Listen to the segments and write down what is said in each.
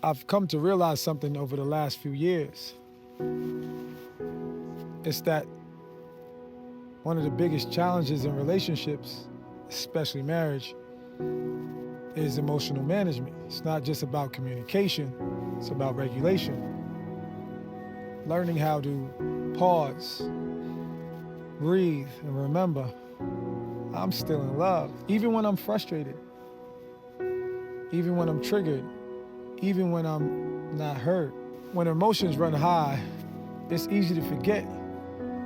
I've come to realize something over the last few years. It's that one of the biggest challenges in relationships, especially marriage, is emotional management. It's not just about communication, it's about regulation. Learning how to pause, breathe, and remember, I'm still in love. Even when I'm frustrated, even when I'm triggered, even when I'm not heard. When emotions run high, it's easy to forget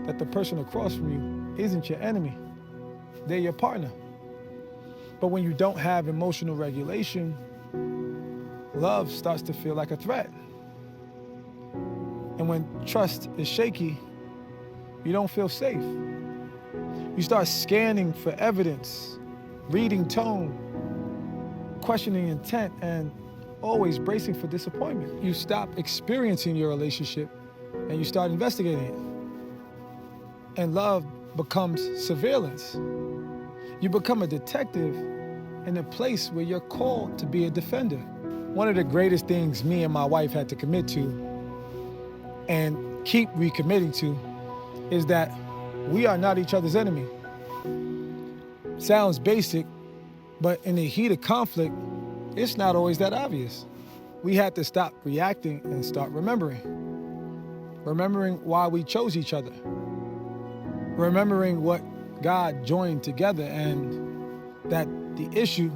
that the person across from you isn't your enemy. They're your partner. But when you don't have emotional regulation, love starts to feel like a threat. And when trust is shaky, you don't feel safe. You start scanning for evidence, reading tone, questioning intent, and always bracing for disappointment. You stop experiencing your relationship and you start investigating it. And love becomes surveillance. You become a detective in a place where you're called to be a defender. One of the greatest things me and my wife had to commit to and keep recommitting to is that we are not each other's enemy. Sounds basic, but in the heat of conflict, it's not always that obvious. We had to stop reacting and start remembering. Remembering why we chose each other. Remembering what God joined together and that the issue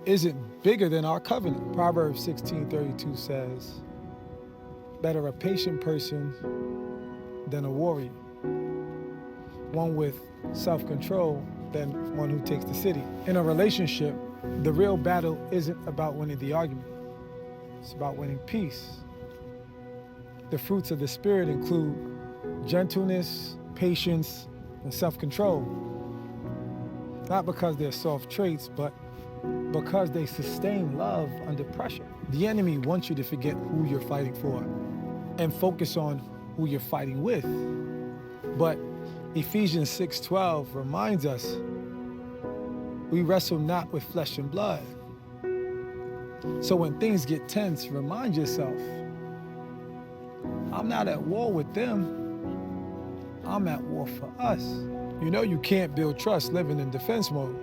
isn't bigger than our covenant. Proverbs 16:32 says, better a patient person than a warrior. One with self-control than one who takes the city. In a relationship, the real battle isn't about winning the argument. It's about winning peace. The fruits of the Spirit include gentleness, patience, and self-control. Not because they're soft traits, but because they sustain love under pressure. The enemy wants you to forget who you're fighting for and focus on who you're fighting with. But Ephesians 6:12 reminds us we wrestle not with flesh and blood. So when things get tense, remind yourself, I'm not at war with them. I'm at war for us. You know you can't build trust living in defense mode.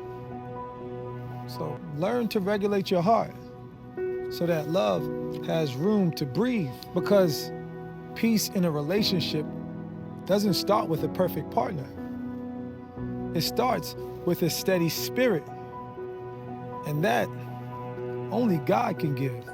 So learn to regulate your heart so that love has room to breathe, because peace in a relationship doesn't start with a perfect partner. It starts with a steady spirit, and that only God can give.